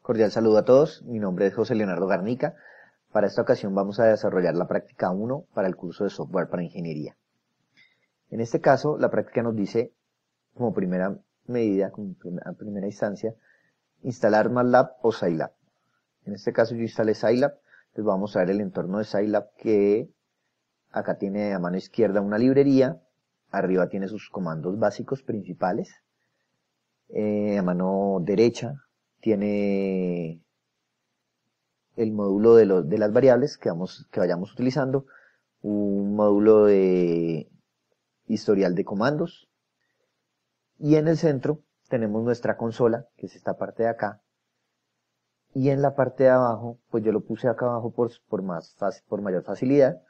Cordial saludo a todos, mi nombre es José Leonardo Garnica. Para esta ocasión vamos a desarrollar la práctica 1 para el curso de software para ingeniería. En este caso, la práctica nos dice, como primera medida, como primera instancia, instalar MATLAB o Scilab. En este caso yo instalé Scilab, les voy a mostrar el entorno de Scilab que acá tiene a mano izquierda una librería, arriba tiene sus comandos básicos principales, a mano derecha tiene el módulo de las variables que vayamos utilizando, un módulo de historial de comandos, y en el centro tenemos nuestra consola, que es esta parte de acá, y en la parte de abajo, pues yo lo puse acá abajo por mayor facilidad,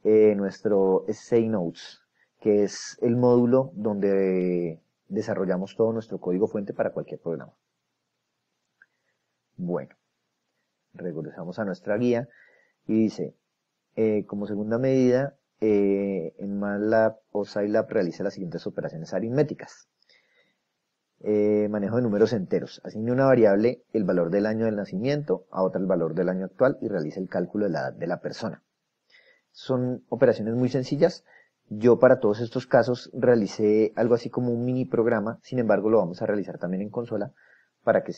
nuestro SCI Notes, que es el módulo donde desarrollamos todo nuestro código fuente para cualquier programa. Bueno, regresamos a nuestra guía y dice, como segunda medida, en MATLAB o Scilab realiza las siguientes operaciones aritméticas. Manejo de números enteros. Asigne una variable el valor del año del nacimiento, a otra el valor del año actual y realiza el cálculo de la edad de la persona. Son operaciones muy sencillas. Yo para todos estos casos realicé algo así como un mini programa, sin embargo lo vamos a realizar también en consola para que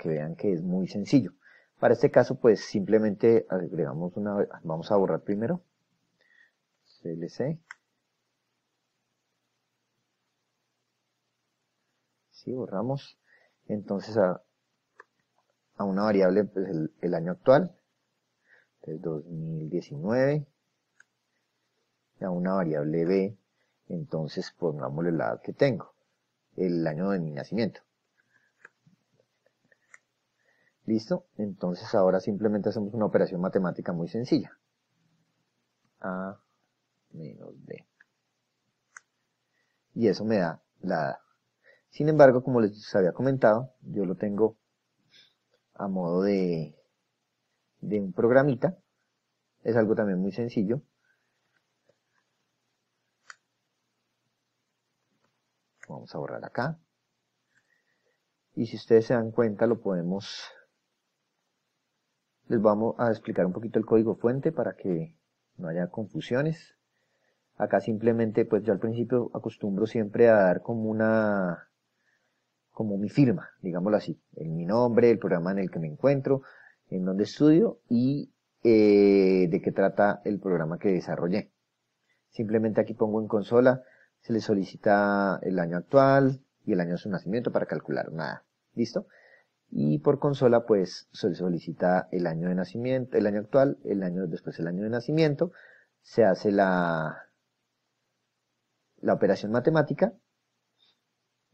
vean que es muy sencillo. Para este caso pues simplemente agregamos vamos a borrar primero CLC. Sí, borramos. Entonces a una variable pues el año actual, el 2019, y a una variable B, entonces pongámosle la edad que tengo, el año de mi nacimiento. ¿Listo? Entonces ahora simplemente hacemos una operación matemática muy sencilla. A menos B. Y eso me da la edad. Sin embargo, como les había comentado, yo lo tengo a modo de un programita. Es algo también muy sencillo. Vamos a borrar acá. Y si ustedes se dan cuenta, les vamos a explicar un poquito el código fuente para que no haya confusiones. Acá simplemente, pues yo al principio acostumbro siempre a dar como mi firma, digámoslo así, mi nombre, el programa en el que me encuentro, en donde estudio y de qué trata el programa que desarrollé. Simplemente aquí pongo en consola, se le solicita el año actual y el año de su nacimiento para calcular nada. ¿Listo? Y por consola pues se le solicita el año de nacimiento, el año actual, después el año de nacimiento, se hace la operación matemática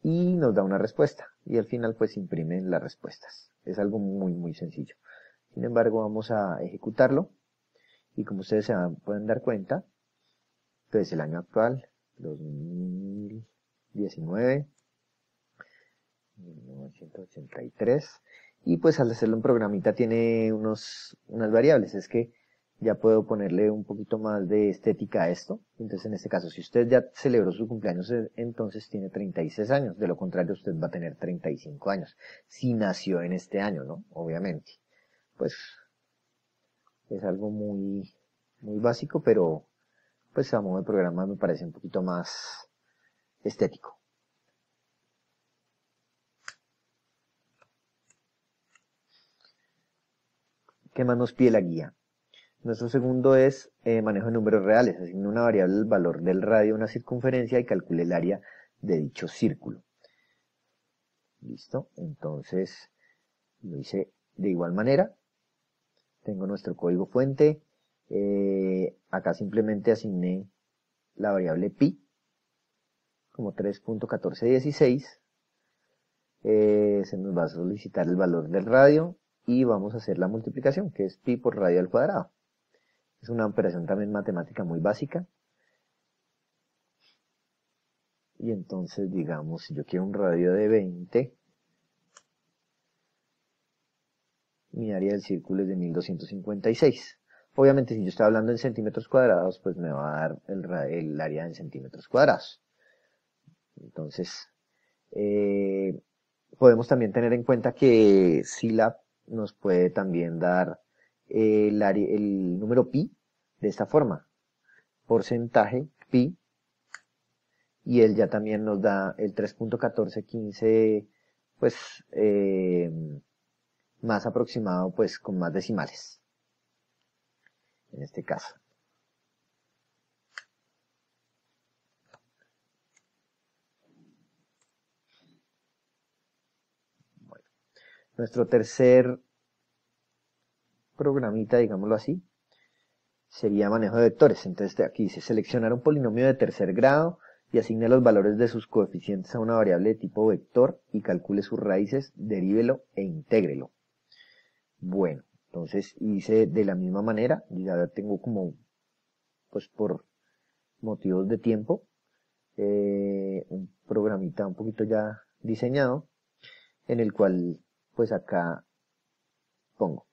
y nos da una respuesta y al final pues imprimen las respuestas. Es algo muy muy sencillo. Sin embargo vamos a ejecutarlo y como ustedes pueden dar cuenta, entonces el año actual 2019, 1983, y pues al hacerlo en programita tiene unas variables. Es que ya puedo ponerle un poquito más de estética a esto. Entonces en este caso, si usted ya celebró su cumpleaños, entonces tiene 36 años. De lo contrario, usted va a tener 35 años. Si nació en este año, ¿no? Obviamente. Pues es algo muy, muy básico, pero pues a modo de programa me parece un poquito más estético. ¿Qué más nos pide la guía? Nuestro segundo es manejo de números reales. Asigne una variable el valor del radio de una circunferencia y calcule el área de dicho círculo. ¿Listo? Entonces lo hice de igual manera. Tengo nuestro código fuente. Acá simplemente asigné la variable pi como 3.1416. Se nos va a solicitar el valor del radio y vamos a hacer la multiplicación, que es pi por radio al cuadrado. Es una operación también matemática muy básica. Y entonces, digamos, si yo quiero un radio de 20, mi área del círculo es de 1256. Obviamente, si yo estoy hablando en centímetros cuadrados, pues me va a dar el área en centímetros cuadrados. Entonces, podemos también tener en cuenta que Scilab nos puede también dar el número pi de esta forma, porcentaje pi, y él ya también nos da el 3.1415, pues más aproximado, pues con más decimales, en este caso. Bueno, nuestro tercer programita, digámoslo así, sería manejo de vectores. Entonces aquí dice seleccionar un polinomio de tercer grado y asigne los valores de sus coeficientes a una variable de tipo vector y calcule sus raíces, derívelo e intégrelo. Bueno, entonces hice de la misma manera, ya tengo como, pues por motivos de tiempo, un programita un poquito ya diseñado, en el cual pues acá pongo,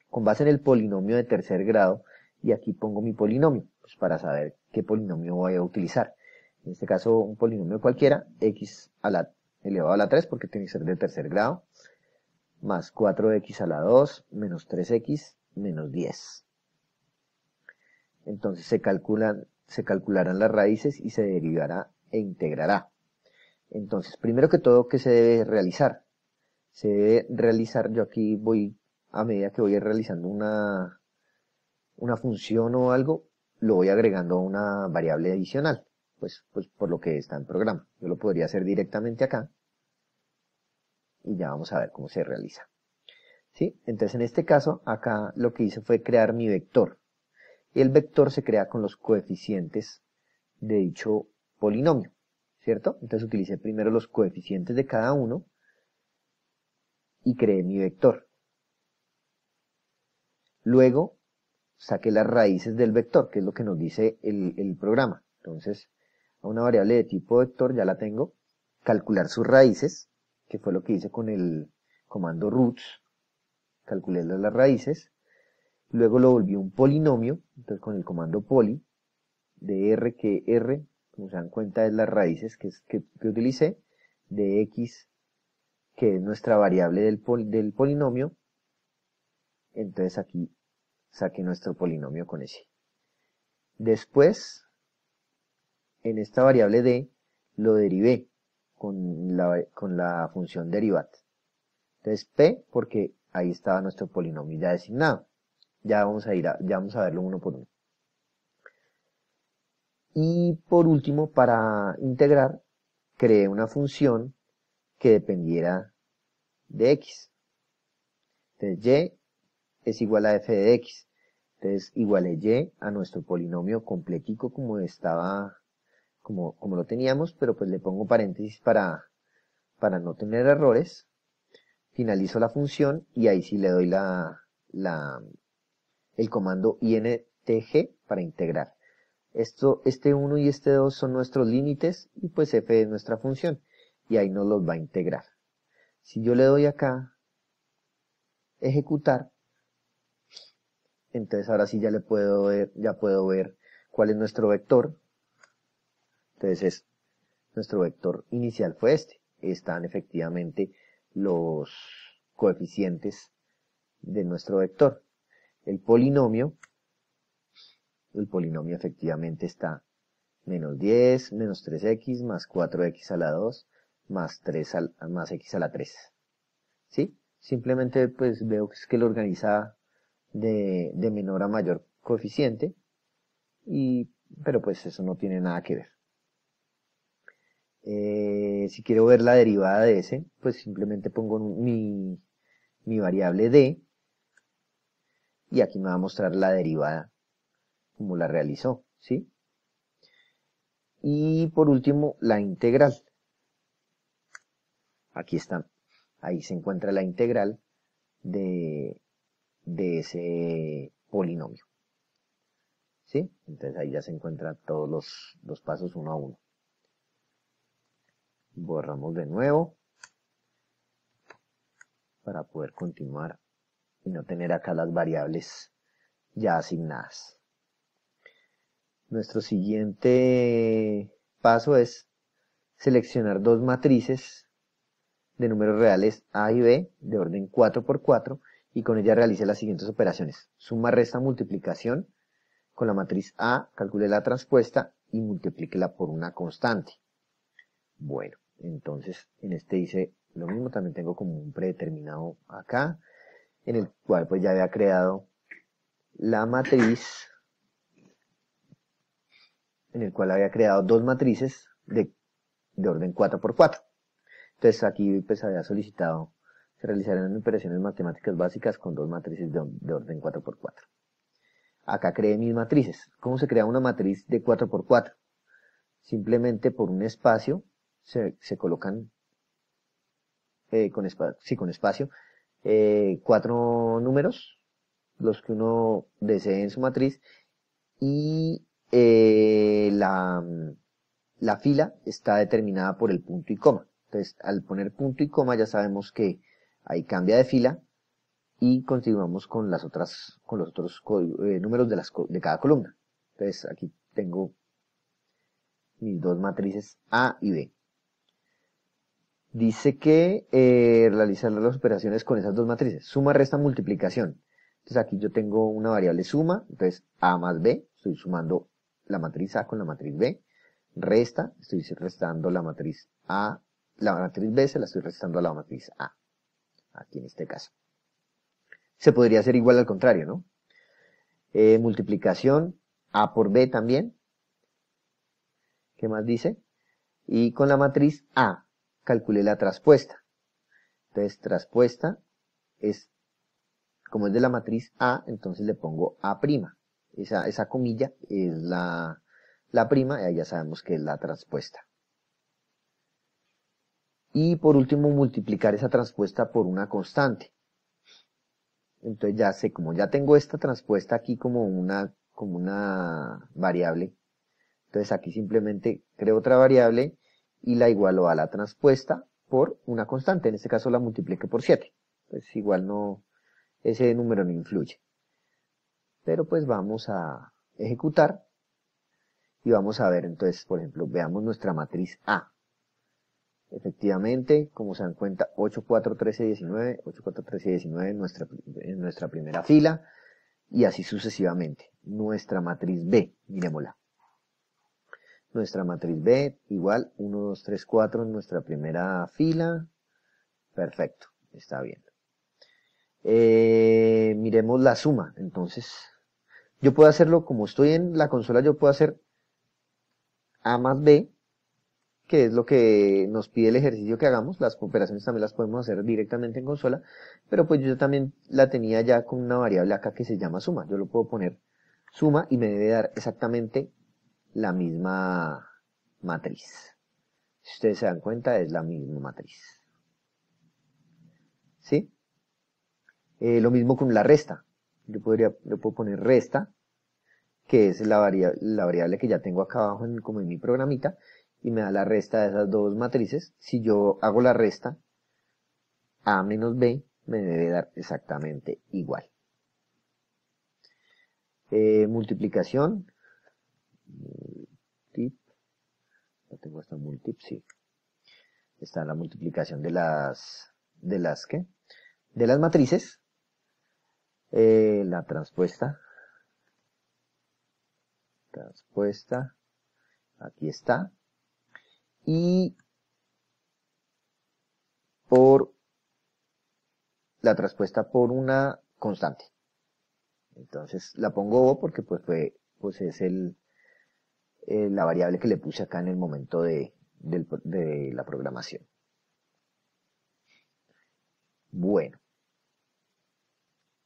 con base en el polinomio de tercer grado, y aquí pongo mi polinomio, pues para saber qué polinomio voy a utilizar. En este caso un polinomio cualquiera, x a la elevado a la 3, porque tiene que ser de tercer grado, más 4x a la 2, menos 3x, menos 10. Entonces se calcularán las raíces y se derivará e integrará. Entonces, primero que todo, ¿qué se debe realizar? Se debe realizar, yo aquí voy, a medida que voy realizando una función o algo, lo voy agregando a una variable adicional, pues por lo que está en programa. Yo lo podría hacer directamente acá, y ya vamos a ver cómo se realiza. ¿Sí? Entonces, en este caso, acá lo que hice fue crear mi vector. Y el vector se crea con los coeficientes de dicho polinomio, ¿cierto? Entonces utilicé primero los coeficientes de cada uno y creé mi vector. Luego saqué las raíces del vector, que es lo que nos dice el programa. Entonces, a una variable de tipo vector ya la tengo. Calcular sus raíces, que fue lo que hice con el comando roots. Calculé las raíces. Luego lo volví un polinomio, entonces con el comando poly, de r, que r, como se dan cuenta, es las raíces que utilicé, de x, que es nuestra variable del polinomio. Entonces aquí saqué nuestro polinomio con ese. Después, en esta variable d, lo derivé con la función derivat. Entonces p, porque ahí estaba nuestro polinomio ya designado. Ya vamos a verlo uno por uno. Y por último, para integrar, creé una función que dependiera de x. Entonces y es igual a f de x. Entonces igualé y a nuestro polinomio completico como estaba, como lo teníamos, pero pues le pongo paréntesis para no tener errores. Finalizo la función y ahí sí le doy el comando intg para integrar. Este 1 y este 2 son nuestros límites y pues f es nuestra función y ahí nos los va a integrar. Si yo le doy acá ejecutar, entonces ahora sí ya puedo ver cuál es nuestro vector. Entonces nuestro vector inicial fue este. Están efectivamente los coeficientes de nuestro vector. El polinomio efectivamente está menos 10, menos 3x, más 4x a la 2, más x a la 3. ¿Sí? Simplemente pues veo que lo organiza de menor a mayor coeficiente, pero pues eso no tiene nada que ver. Si quiero ver la derivada de ese, pues simplemente pongo mi variable d, y aquí me va a mostrar la derivada como la realizó, ¿sí? Y por último, la integral. Aquí está, ahí se encuentra la integral de ese polinomio, ¿sí? Entonces ahí ya se encuentran todos los pasos uno a uno. Borramos de nuevo para poder continuar y no tener acá las variables ya asignadas. Nuestro siguiente paso es seleccionar dos matrices de números reales A y B de orden 4 por 4 y con ella realice las siguientes operaciones. Suma, resta, multiplicación. Con la matriz A calcule la transpuesta y multiplíquela por una constante. Bueno, entonces en este dice lo mismo, también tengo como un predeterminado acá, en el cual pues ya había creado la matriz, en el cual había creado dos matrices de orden 4 por 4. Entonces aquí pues había solicitado se realizaran operaciones matemáticas básicas con dos matrices de orden 4 por 4. Acá creé mis matrices. ¿Cómo se crea una matriz de 4 por 4? Simplemente por un espacio se colocan con espacio 4 números, los que uno desee en su matriz, y la fila está determinada por el punto y coma. Entonces, al poner punto y coma ya sabemos que ahí cambia de fila y continuamos con los otros números de cada columna. Entonces, aquí tengo mis dos matrices A y B. Dice que realizar las operaciones con esas dos matrices. Suma, resta, multiplicación. Entonces aquí yo tengo una variable suma, entonces A más B, estoy sumando la matriz A con la matriz B. Resta, estoy restando la matriz A, la matriz B se la estoy restando a la matriz A. Aquí en este caso. Se podría hacer igual al contrario, ¿no? Multiplicación, A por B también. ¿Qué más dice? Y con la matriz A, calculé la transpuesta. Entonces, transpuesta es, como es de la matriz A, entonces le pongo A'. Esa comilla es la prima, y ahí ya sabemos que es la transpuesta. Y por último, multiplicar esa transpuesta por una constante. Entonces ya sé, como ya tengo esta transpuesta aquí como una variable, entonces aquí simplemente creo otra variable y la igualo a la transpuesta por una constante. En este caso la multiplique por 7. Pues igual no, ese número no influye. Pero pues vamos a ejecutar y vamos a ver entonces, por ejemplo, veamos nuestra matriz A. Efectivamente, como se dan cuenta, 8, 4, 13, 19, 8, 4, 13, 19 en nuestra primera fila, y así sucesivamente. Nuestra matriz B, miremosla. Nuestra matriz B igual 1, 2, 3, 4 en nuestra primera fila. Perfecto, está bien. Miremos la suma. Entonces, yo puedo hacerlo como estoy en la consola, yo puedo hacer A más B, que es lo que nos pide el ejercicio que hagamos. Las operaciones también las podemos hacer directamente en consola, pero pues yo también la tenía ya con una variable acá que se llama suma. Yo lo puedo poner suma y me debe dar exactamente la misma matriz. Si ustedes se dan cuenta, es la misma matriz. ¿Sí? Lo mismo con la resta. Yo puedo poner resta, que es la variable que ya tengo acá abajo como en mi programita, y me da la resta de esas dos matrices. Si yo hago la resta, A menos B me debe dar exactamente igual. Multiplicación. No tengo esta multip, sí. Está la multiplicación de las matrices. La transpuesta, aquí está, y por la transpuesta por una constante. Entonces la pongo O porque pues es la variable que le puse acá en el momento de la programación. Bueno,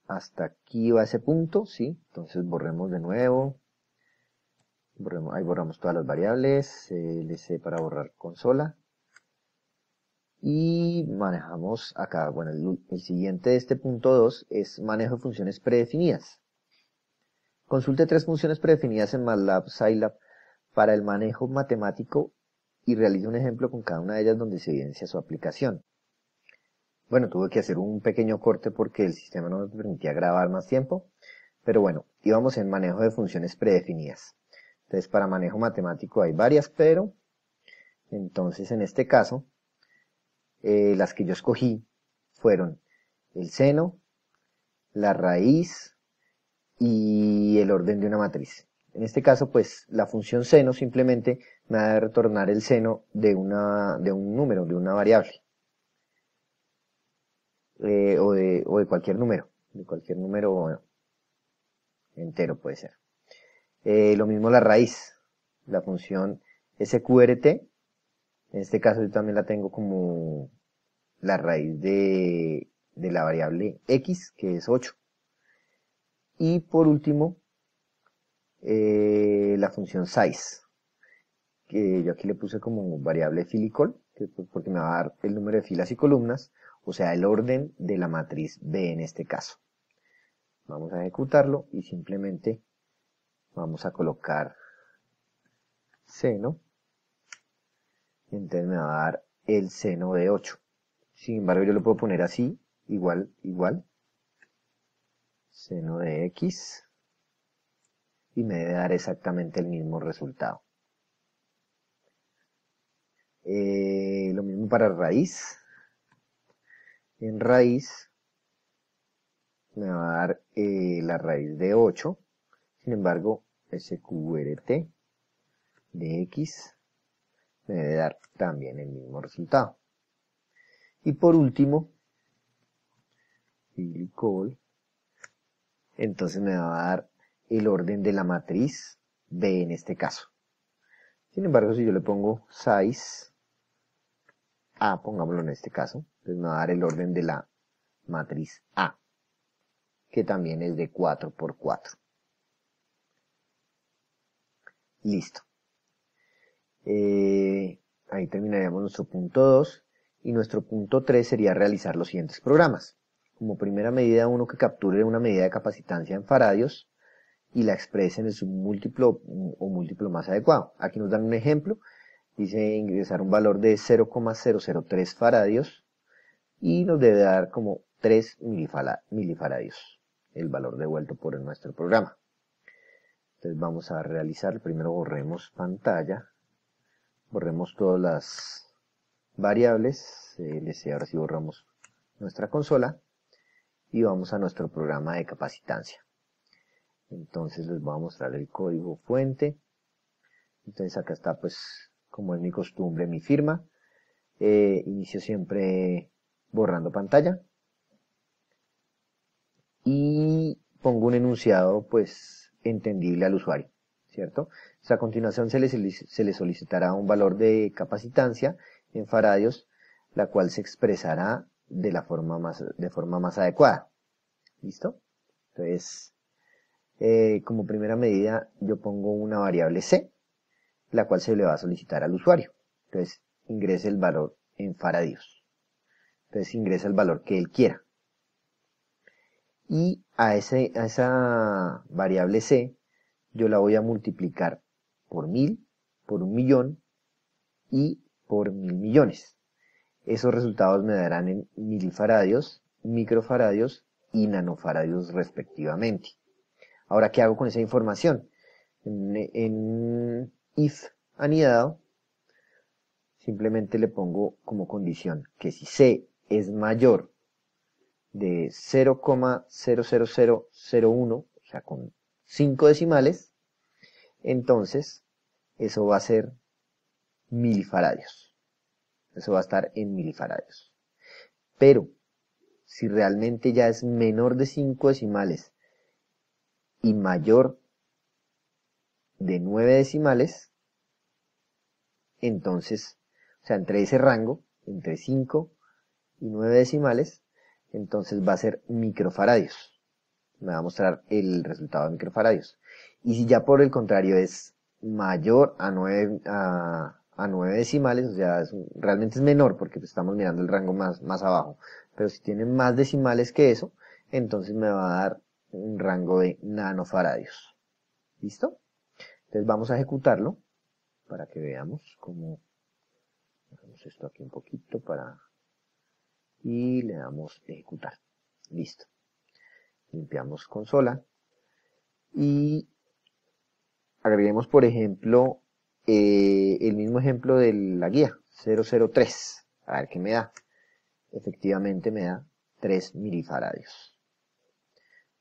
hasta aquí va ese punto, ¿sí? Entonces borremos de nuevo. Ahí borramos todas las variables, LC para borrar consola. Y manejamos acá, bueno, el siguiente de este punto 2 es manejo de funciones predefinidas. Consulte 3 funciones predefinidas en MATLAB, Scilab para el manejo matemático y realice un ejemplo con cada una de ellas donde se evidencia su aplicación. Bueno, tuve que hacer un pequeño corte porque el sistema no me permitía grabar más tiempo, pero bueno, íbamos en manejo de funciones predefinidas. Entonces, para manejo matemático hay varias, pero entonces en este caso las que yo escogí fueron el seno, la raíz y el orden de una matriz. En este caso, pues, la función seno simplemente me va a retornar el seno de un número, de una variable. O de cualquier número. De cualquier número entero puede ser. Lo mismo la raíz. La función sqrt. En este caso yo también la tengo como la raíz de la variable x, que es 8. Y por último, la función size, que yo aquí le puse como variable filicol, porque me va a dar el número de filas y columnas, o sea, el orden de la matriz B en este caso. Vamos a ejecutarlo y simplemente vamos a colocar seno. Entonces me va a dar el seno de 8. Sin embargo, yo lo puedo poner así, igual, seno de x, y me debe dar exactamente el mismo resultado. Lo mismo para raíz. En raíz me va a dar la raíz de 8. Sin embargo, sqrt de x me debe dar también el mismo resultado. Y por último, filicol, entonces me va a dar el orden de la matriz B en este caso. Sin embargo, si yo le pongo size A, pongámoslo en este caso, entonces me va a dar el orden de la matriz A, que también es de 4 por 4. Listo. Ahí terminaríamos nuestro punto 2 y nuestro punto 3 sería realizar los siguientes programas. Como primera medida, uno que capture una medida de capacitancia en faradios y la exprese en el submúltiplo o múltiplo más adecuado. Aquí nos dan un ejemplo, dice ingresar un valor de 0,003 faradios y nos debe dar como 3 milifaradios, el valor devuelto por nuestro programa. Entonces vamos a realizar, primero borremos pantalla, borremos todas las variables, ahora sí borramos nuestra consola y vamos a nuestro programa de capacitancia. Entonces les voy a mostrar el código fuente. Entonces acá está, pues, como es mi costumbre, mi firma. Inicio siempre borrando pantalla y pongo un enunciado, pues, entendible al usuario, ¿cierto? Entonces, a continuación se le solicitará un valor de capacitancia en faradios, la cual se expresará de forma más adecuada. ¿Listo? Entonces, como primera medida, yo pongo una variable c, la cual se le va a solicitar al usuario. Entonces, ingrese el valor en faradios. Entonces, ingresa el valor que él quiera. Y a esa variable c, yo la voy a multiplicar por 1000, por 1.000.000 y por 1.000.000.000. Esos resultados me darán en milifaradios, microfaradios y nanofaradios respectivamente. Ahora, ¿qué hago con esa información? En if anidado, simplemente le pongo como condición que si c es mayor de 0,00001, o sea, con 5 decimales, entonces eso va a ser milifaradios. Eso va a estar en milifaradios. Pero, si realmente ya es menor de 5 decimales y mayor de 9 decimales, entonces, o sea, entre ese rango, entre 5 y 9 decimales, entonces va a ser microfaradios. Me va a mostrar el resultado de microfaradios. Y si ya por el contrario es mayor a 9 decimales, o sea, realmente es menor porque estamos mirando el rango más abajo. Pero si tiene más decimales que eso, entonces me va a dar un rango de nanofaradios. ¿Listo? Entonces vamos a ejecutarlo para que veamos cómo. Hacemos esto aquí un poquito y le damos ejecutar. Listo. Limpiamos consola y agreguemos, por ejemplo, el mismo ejemplo de la guía 003. A ver qué me da. efectivamente me da 3 milifaradios.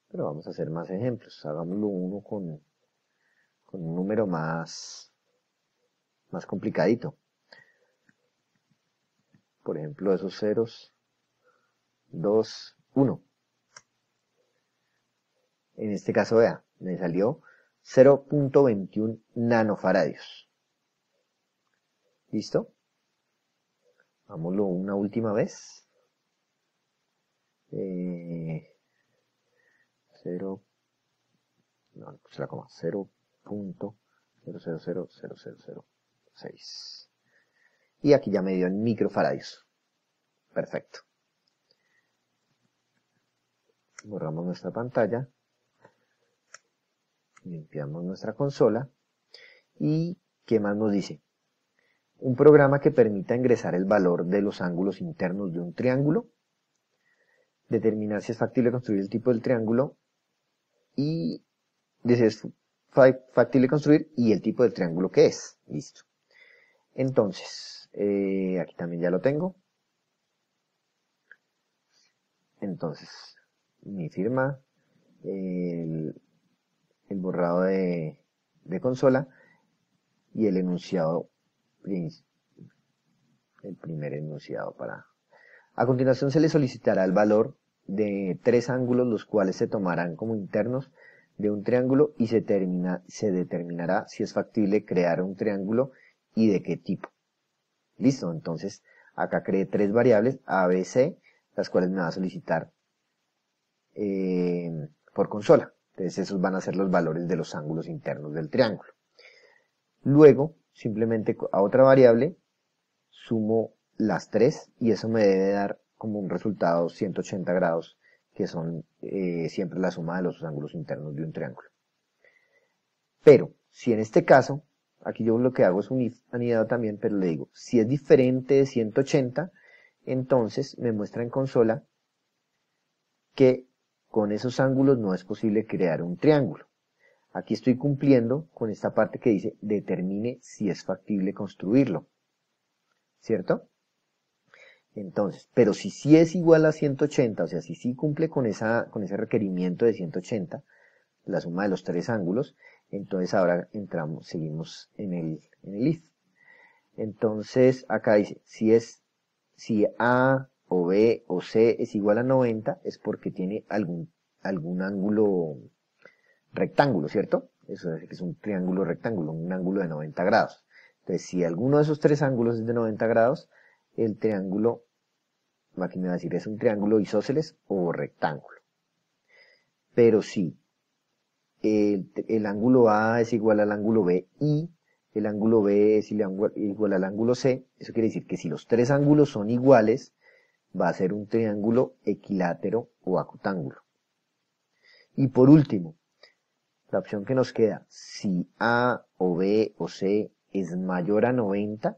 Pero vamos a hacer más ejemplos. Hagámoslo uno con un número más complicadito. Por ejemplo, esos ceros, 2, 1. En este caso, vea, me salió 0.21 nanofaradios. ¿Listo? Hagámoslo una última vez. 0.0000006. Y aquí ya me dio en microfaradios. Perfecto. Borramos nuestra pantalla. Limpiamos nuestra consola. ¿Y qué más nos dice? Un programa que permita ingresar el valor de los ángulos internos de un triángulo, determinar si es factible construir el tipo del triángulo y si es factible construir y el tipo del triángulo que es. Listo. Entonces, aquí también ya lo tengo. Entonces, mi firma, el borrado de consola y el enunciado, el primer enunciado para... A continuación se le solicitará el valor de 3 ángulos, los cuales se tomarán como internos de un triángulo y se determinará si es factible crear un triángulo y de qué tipo. Listo, entonces acá creé 3 variables A, B, C, las cuales me va a solicitar por consola. Entonces esos van a ser los valores de los ángulos internos del triángulo. Luego, simplemente a otra variable, sumo las 3 y eso me debe dar como un resultado 180 grados, que son siempre la suma de los ángulos internos de un triángulo. Pero, si en este caso, aquí yo lo que hago es un anidado también, pero le digo, si es diferente de 180, entonces me muestra en consola que con esos ángulos no es posible crear un triángulo. Aquí estoy cumpliendo con esta parte que dice determine si es factible construirlo, ¿cierto? Entonces, pero si sí es igual a 180, o sea, si sí cumple con ese requerimiento de 180, la suma de los 3 ángulos, entonces ahora seguimos en el if. Entonces, acá dice, si A o B o C es igual a 90, es porque tiene algún ángulo rectángulo, ¿cierto? Eso es un triángulo rectángulo, un ángulo de 90 grados. Entonces, si alguno de esos 3 ángulos es de 90 grados, el triángulo, aquí me va a decir, es un triángulo isósceles o rectángulo. Pero si el ángulo A es igual al ángulo B y el ángulo B es igual al ángulo C, eso quiere decir que si los 3 ángulos son iguales, va a ser un triángulo equilátero o acutángulo. Y por último, la opción que nos queda, si A o B o C es mayor a 90,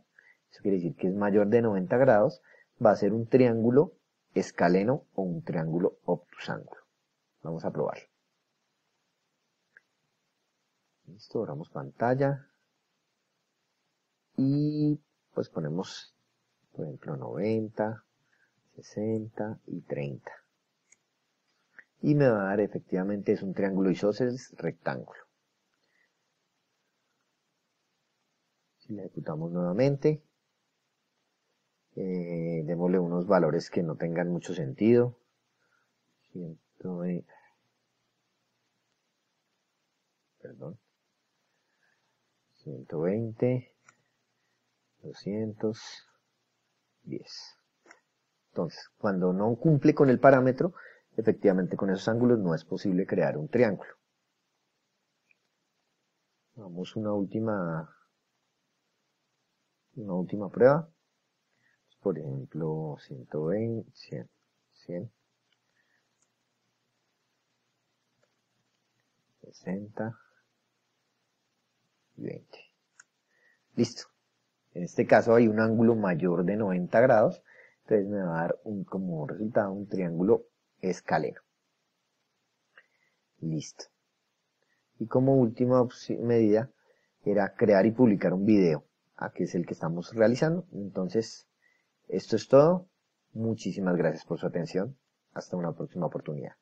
eso quiere decir que es mayor de 90 grados, va a ser un triángulo escaleno o un triángulo obtusángulo. Vamos a probarlo. Listo, borramos pantalla. Y pues ponemos, por ejemplo, 90, 60 y 30. Y me va a dar, efectivamente, es un triángulo isósceles rectángulo. Si le ejecutamos nuevamente, démosle unos valores que no tengan mucho sentido. 120, 210. Entonces, cuando no cumple con el parámetro, efectivamente con esos ángulos no es posible crear un triángulo. Vamos a una última prueba. Por ejemplo, 120, 100, 100, 60 y 20. Listo. En este caso hay un ángulo mayor de 90 grados, entonces me va a dar como resultado un triángulo escaleno. Listo. Y como última medida era crear y publicar un video, que es el que estamos realizando. Entonces, esto es todo. Muchísimas gracias por su atención. Hasta una próxima oportunidad.